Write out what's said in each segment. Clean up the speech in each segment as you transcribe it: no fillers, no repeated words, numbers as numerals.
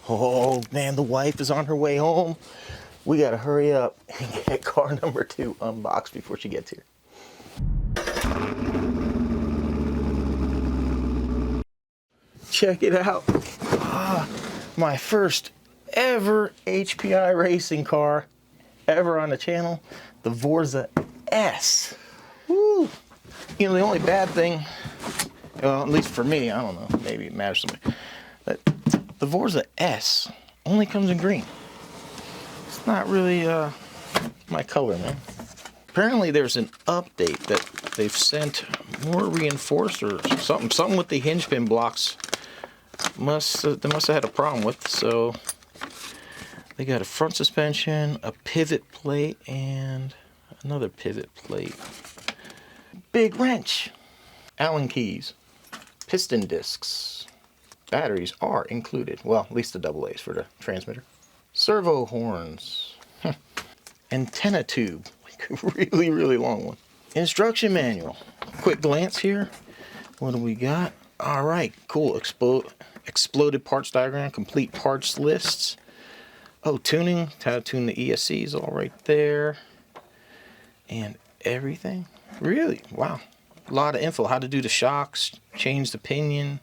Oh man, the wife is on her way home. We gotta hurry up and get car number 2 unboxed before she gets here. Check it out. My first ever HPI racing car ever on the channel, the Vorza S. Woo! You know, the only bad thing, well, at least for me, I don't know, maybe it matters to me, but the Vorza S only comes in green. It's not really my color, man. Apparently there's an update that they've sent more reinforced or something with the hinge pin blocks. They must have had a problem with, so they got a front suspension, a pivot plate, and another pivot plate. Big wrench, Allen keys, piston discs, batteries are included. Well, at least the AA's for the transmitter. Servo horns, antenna tube, like a really long one. Instruction manual. Quick glance here. What do we got? All right, cool. Exploded parts diagram, complete parts lists. Oh, tuning, how to tune the ESCs, all right there. And everything. Really? Wow. A lot of info. How to do the shocks, change the pinion.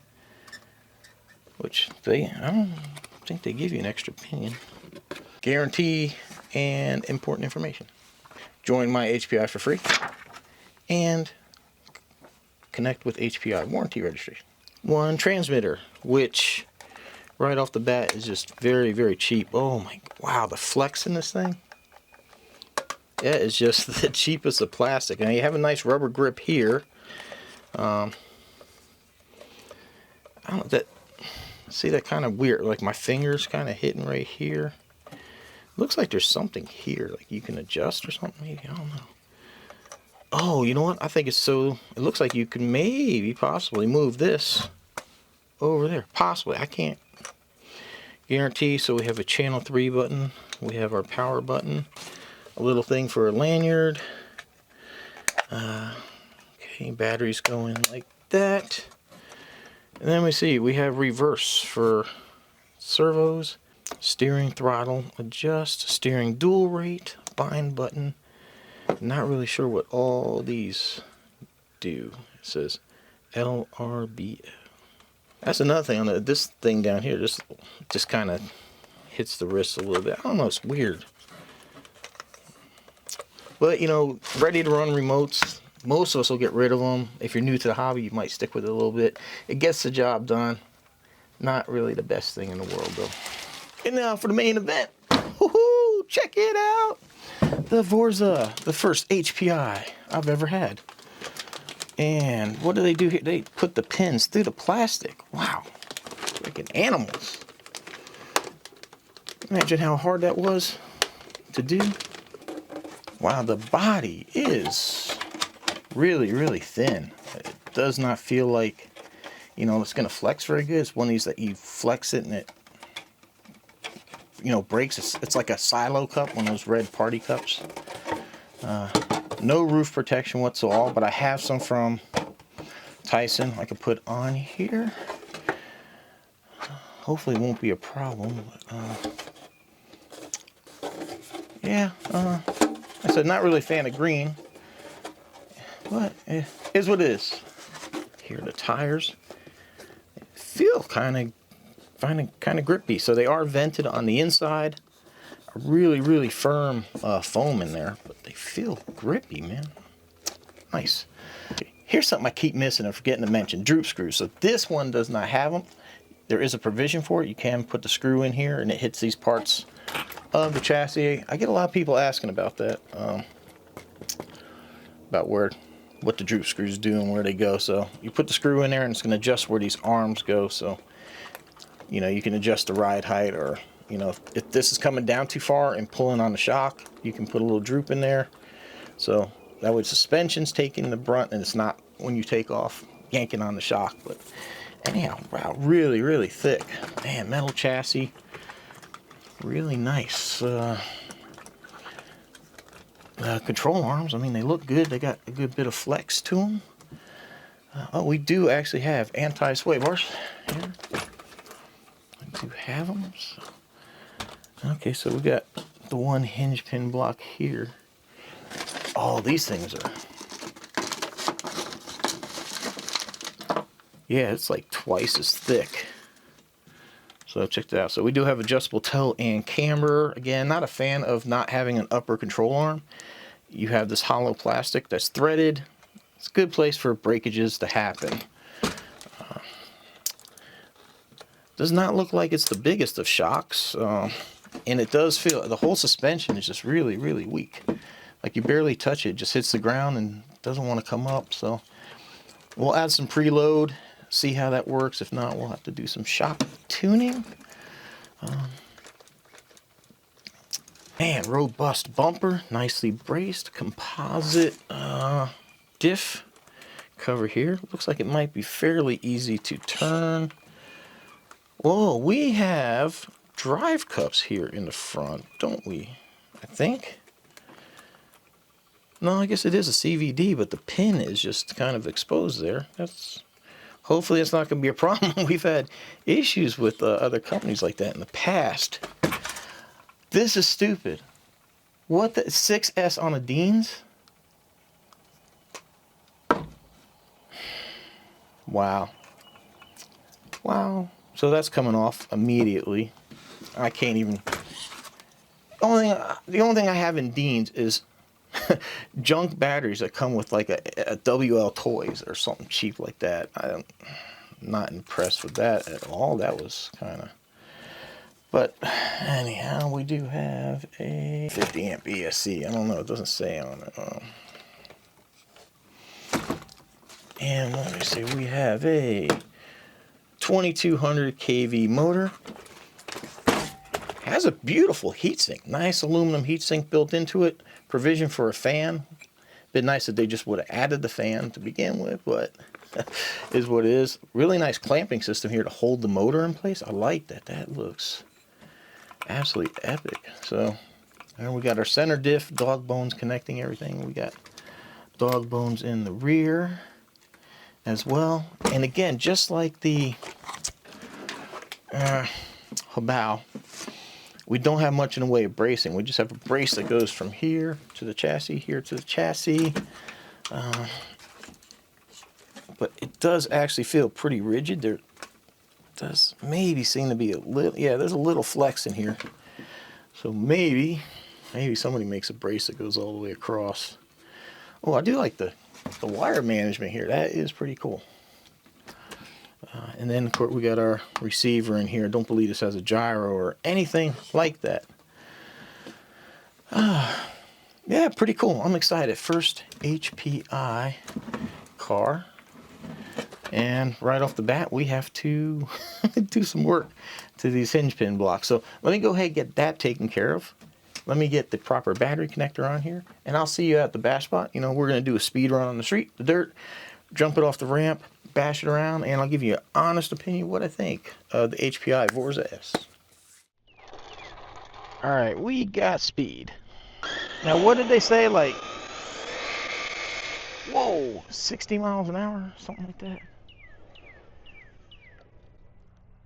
Which I don't think they give you an extra pinion. Guarantee and important information. Join my HPI for free. And connect with HPI warranty registration. One transmitter, which right off the bat is just very cheap. Oh my, wow, the flex in this thing. That is just the cheapest of plastic. Now you have a nice rubber grip here. I don't know, see that kind of weird, like my fingers kind of hitting right here. Looks like there's something here, like you can adjust or something maybe, I don't know. Oh, you know what? I think it's it looks like you can possibly move this over there. Possibly, I can't guarantee. So we have a channel 3 button. We have our power button. A little thing for a lanyard. Okay, batteries go in like that. And then we have reverse for servos. Steering throttle, adjust, steering dual rate, bind button. Not really sure what all these do. It says LRB. That's another thing on this thing down here. Just kind of hits the wrist a little bit. I don't know. It's weird. But you know, ready to run remotes. Most of us will get rid of them. If you're new to the hobby, you might stick with it a little bit. It gets the job done. Not really the best thing in the world, though. And now for the main event. Woohoo! Check it out. The Vorza, the first HPI I've ever had. And what do they do here? They put the pins through the plastic. Wow. Freaking animals. Imagine how hard that was to do. Wow, the body is really thin. It does not feel like, you know, it's going to flex very good. It's one of these that you flex it and it, you know, breaks. It's like a silo cup, one of those red party cups. No roof protection whatsoever, but I have some from Tyson I could put on here. Hopefully it won't be a problem. Yeah, I said not really a fan of green, but it is what it is. Here are the tires. They feel kind of grippy. So they are vented on the inside. A really firm foam in there, but they feel grippy, man. Nice. Okay, here's something I keep missing and forgetting to mention: droop screws. So this one does not have them. There is a provision for it. You can put the screw in here and it hits these parts of the chassis. I get a lot of people asking about that, about what the droop screws do and where they go. So you put the screw in there and it's going to adjust where these arms go. So, you know, you can adjust the ride height, or, you know, if this is coming down too far and pulling on the shock, you can put a little droop in there. So that way suspension's taking the brunt and it's not, when you take off, yanking on the shock. But anyhow, wow, really thick. Man, metal chassis. Really nice. Control arms, I mean, they look good. They got a good bit of flex to them. Oh, we do actually have anti-sway bars here. do have them. So. Okay, so we got the one hinge pin block here. Oh, these things are... Yeah, it's like twice as thick. So check that out. So we do have adjustable toe and camber. Again, not a fan of not having an upper control arm. You have this hollow plastic that's threaded. It's a good place for breakages to happen. Does not look like it's the biggest of shocks. And it does feel, the whole suspension is just really, really weak. Like you barely touch it, it just hits the ground and doesn't want to come up. So we'll add some preload, see how that works. If not, we'll have to do some shock tuning. Man, robust bumper, nicely braced, composite diff cover here. Looks like it might be fairly easy to turn. Whoa, we have drive cups here in the front, don't we? I think. No, I guess it is a CVD, but the pin is just kind of exposed there. Hopefully it's not going to be a problem. We've had issues with other companies like that in the past. This is stupid. What the 6S on a Dean's? Wow. Wow. So that's coming off immediately. I can't even... The only thing I have in Dean's is junk batteries that come with like a WL Toys or something cheap like that. I'm not impressed with that at all. That was kind of... But anyhow, we do have a 50 amp ESC. I don't know, it doesn't say on it. And let me see, we have a 2200 kV motor. Has a beautiful heatsink, nice aluminum heatsink built into it. Provision for a fan. Been nice that they just would have added the fan to begin with, but is what it is. Really nice clamping system here to hold the motor in place. I like that. That looks absolutely epic. So, and we got our center diff, dog bones connecting everything. We got dog bones in the rear as well. And again, just like the HOBBIES, we don't have much in the way of bracing. We just have a brace that goes from here to the chassis, here to the chassis. But it does actually feel pretty rigid. There does maybe seem to be a little, yeah, there's a little flex in here. So maybe somebody makes a brace that goes all the way across. Oh, I do like the wire management here. That is pretty cool. And then, of course, we got our receiver in here. Don't believe this has a gyro or anything like that. Yeah, pretty cool. I'm excited. First HPI car. And right off the bat, we have to do some work to these hinge pin blocks. So let me go ahead and get that taken care of. Let me get the proper battery connector on here. And I'll see you at the bash spot. You know, we're going to do a speed run on the street, the dirt, jump it off the ramp, bash it around, and I'll give you an honest opinion what I think of the HPI Vorza S. Alright, we got speed. Now, what did they say? Like, whoa, 60 miles an hour? Something like that?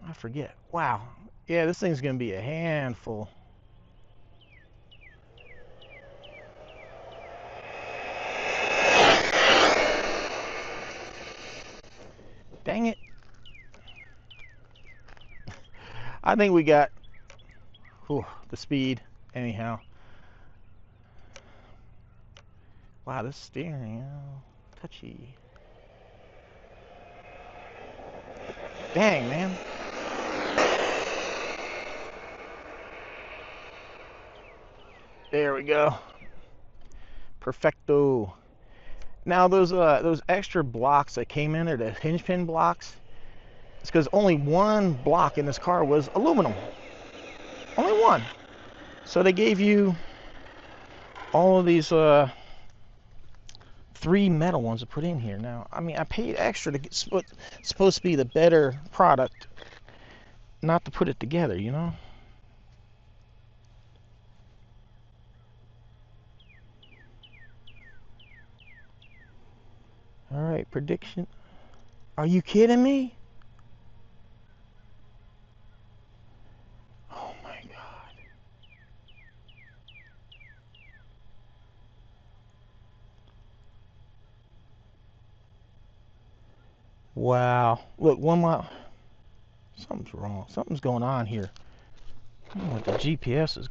I forget. Wow. Yeah, this thing's going to be a handful. Dang it. I think we got the speed anyhow. Wow, this steering, touchy. Dang, man. There we go. Perfecto. Now those extra blocks that came in there, the hinge pin blocks, it's because only one block in this car was aluminum. Only one. So they gave you all of these 3 metal ones to put in here. Now, I mean, I paid extra to get what's supposed to be the better product, not to put it together, you know? All right, prediction. Are you kidding me? Wow. Look, 1 mile. Something's wrong. Something's going on here. I don't know what the GPS is.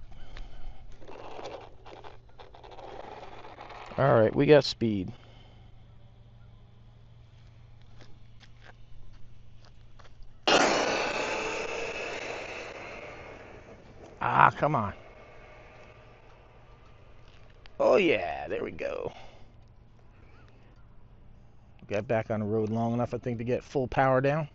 Alright, we got speed. Ah, come on. Oh yeah, there we go. Got back on the road long enough, I think, to get full power down.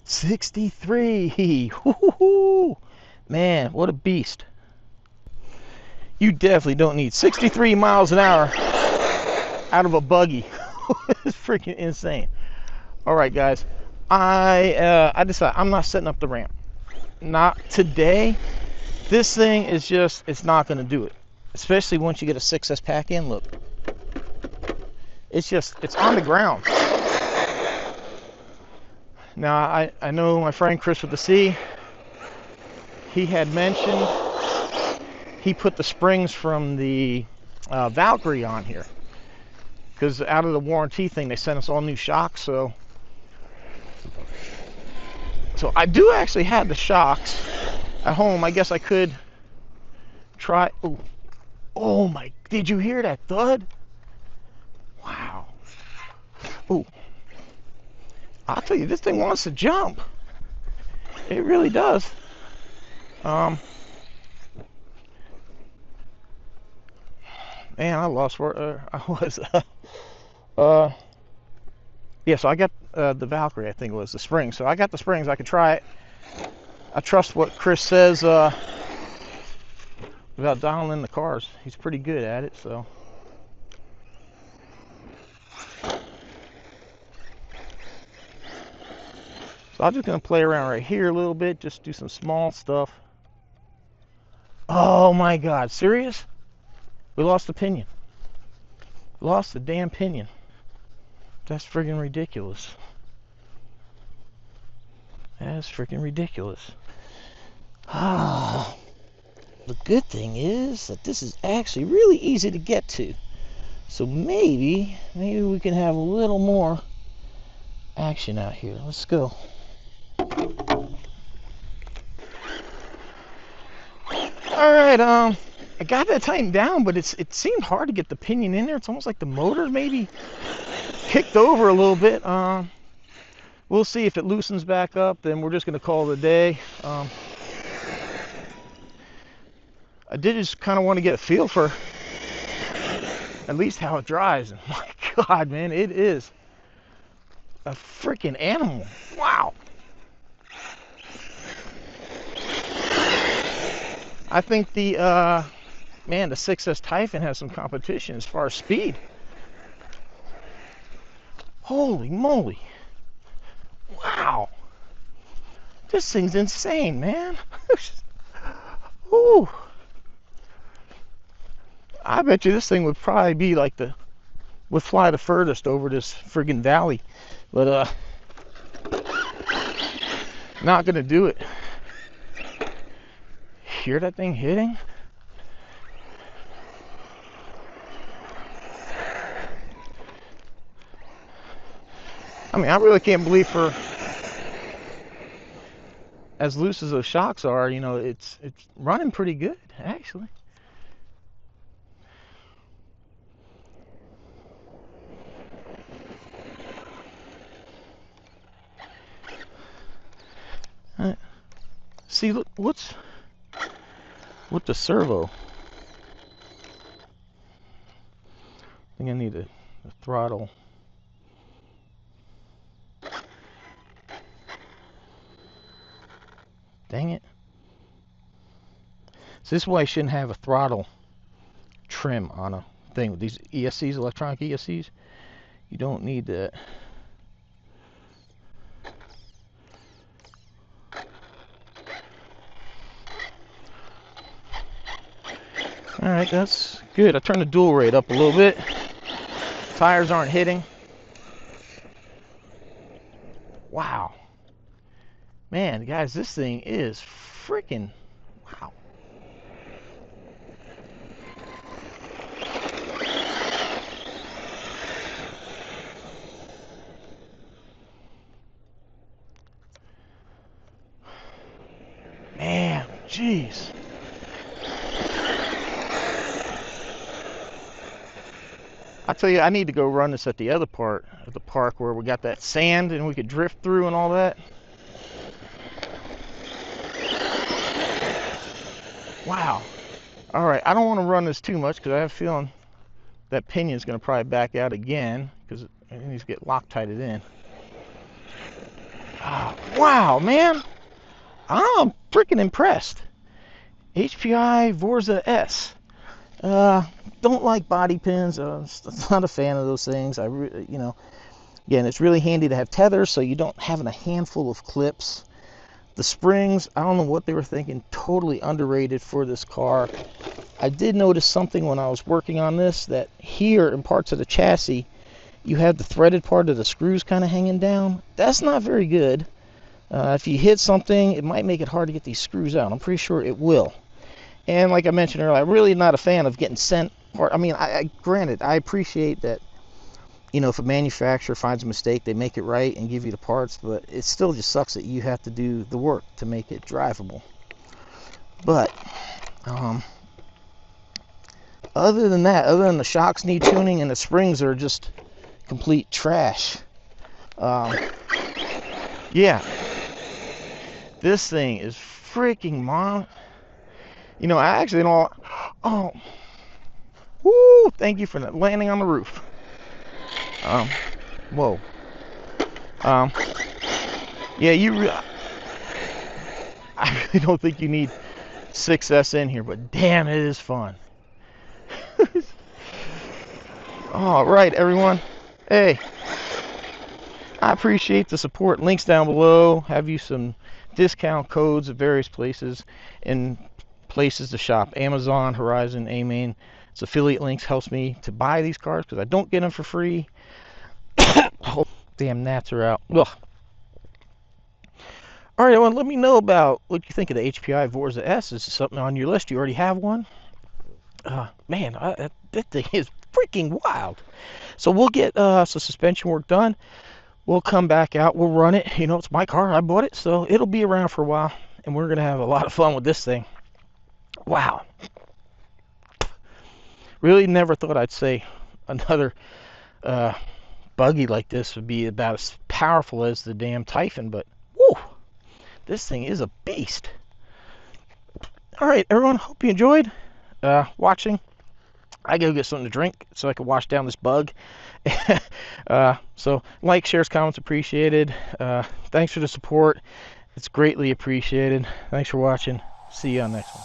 $63. Woo-hoo-hoo. Man, what a beast. You definitely don't need 63 miles an hour out of a buggy. It's freaking insane. All right, guys. I decided I'm not setting up the ramp. Not today. This thing is just, it's not going to do it. Especially once you get a 6S pack in. Look. It's on the ground. Now, I know my friend Chris with the C, he had mentioned he put the springs from the Valkyrie on here. Because out of the warranty thing, they sent us all new shocks, so I do actually have the shocks at home. I guess I could try. Oh my, did you hear that thud? Wow. Oh, I'll tell you, this thing wants to jump. It really does. Man, I lost where I was. Yeah, so I got the Valkyrie, I think it was, the springs. So I got the springs. I could try it. I trust what Chris says about dialing in the cars. He's pretty good at it, so. So I'm just going to play around right here a little bit, just do some small stuff. Oh my God, serious? We lost the pinion. Lost the damn pinion. That's friggin' ridiculous. That's freaking ridiculous. Ah. The good thing is that this is actually really easy to get to. So maybe we can have a little more action out here. Let's go. Alright, I got that tightened down, but it seemed hard to get the pinion in there. It's almost like the motor maybe kicked over a little bit. We'll see if it loosens back up, then we're just going to call it a day. I did just kind of want to get a feel for at least how it drives. And my God, man, it is a freaking animal. Wow. I think the 6S Typhon has some competition as far as speed. Holy moly. Wow. This thing's insane, man. Ooh. I bet you this thing would probably be like would fly the furthest over this friggin' valley. But, not gonna do it. Hear that thing hitting? I mean, I really can't believe for as loose as those shocks are, you know, it's running pretty good, actually. See, look, what's with the servo? I think I need the throttle. Dang it. So this is why I shouldn't have a throttle trim on a thing with these ESCs, electronic ESCs. You don't need that. All right, that's good. I turned the dual rate up a little bit. Tires aren't hitting. Wow. Man, guys, this thing is freaking wow. Man, jeez. I tell you, I need to go run this at the other part of the park where we got that sand and we could drift through and all that. Wow. All right, I don't want to run this too much because I have a feeling that pinion's going to probably back out again because it needs to get Loctited in. Wow, man. I'm freaking impressed. HPI Vorza S. Don't like body pins. Not a fan of those things. You know, again, it's really handy to have tethers so you don't have a handful of clips. The springs, I don't know what they were thinking, totally underrated for this car. I did notice something when I was working on this, that here in parts of the chassis, you have the threaded part of the screws kind of hanging down. That's not very good. If you hit something, it might make it hard to get these screws out. I'm pretty sure it will. And like I mentioned earlier, I'm really not a fan of getting sent. I mean, granted, I appreciate that, you know, if a manufacturer finds a mistake, they make it right and give you the parts, but it still just sucks that you have to do the work to make it drivable. But other than that, other than the shocks need tuning and the springs are just complete trash, yeah, this thing is freaking you know, I actually don't. Oh, woo! Thank you for landing on the roof. Whoa. Yeah, I really don't think you need 6S in here, but damn, it is fun. All right, everyone. Hey, I appreciate the support. Links down below. Have you some discount codes at various places and places to shop. Amazon, Horizon, AMAIN. It's affiliate links helps me to buy these cars because I don't get them for free. Oh, damn gnats are out. Ugh. All right, everyone, let me know about what you think of the HPI Vorza S. Is something on your list? You already have one? Man, that thing is freaking wild. So we'll get some suspension work done. We'll come back out. We'll run it. You know, it's my car. I bought it, so it'll be around for a while. And we're going to have a lot of fun with this thing. Wow. Really never thought I'd say another buggy like this would be about as powerful as the damn Typhon, but whoo, this thing is a beast. All right, everyone, hope you enjoyed watching. I go get something to drink so I can wash down this bug. So like, shares, comments appreciated. Thanks for the support. It's greatly appreciated. Thanks for watching. See you on the next one.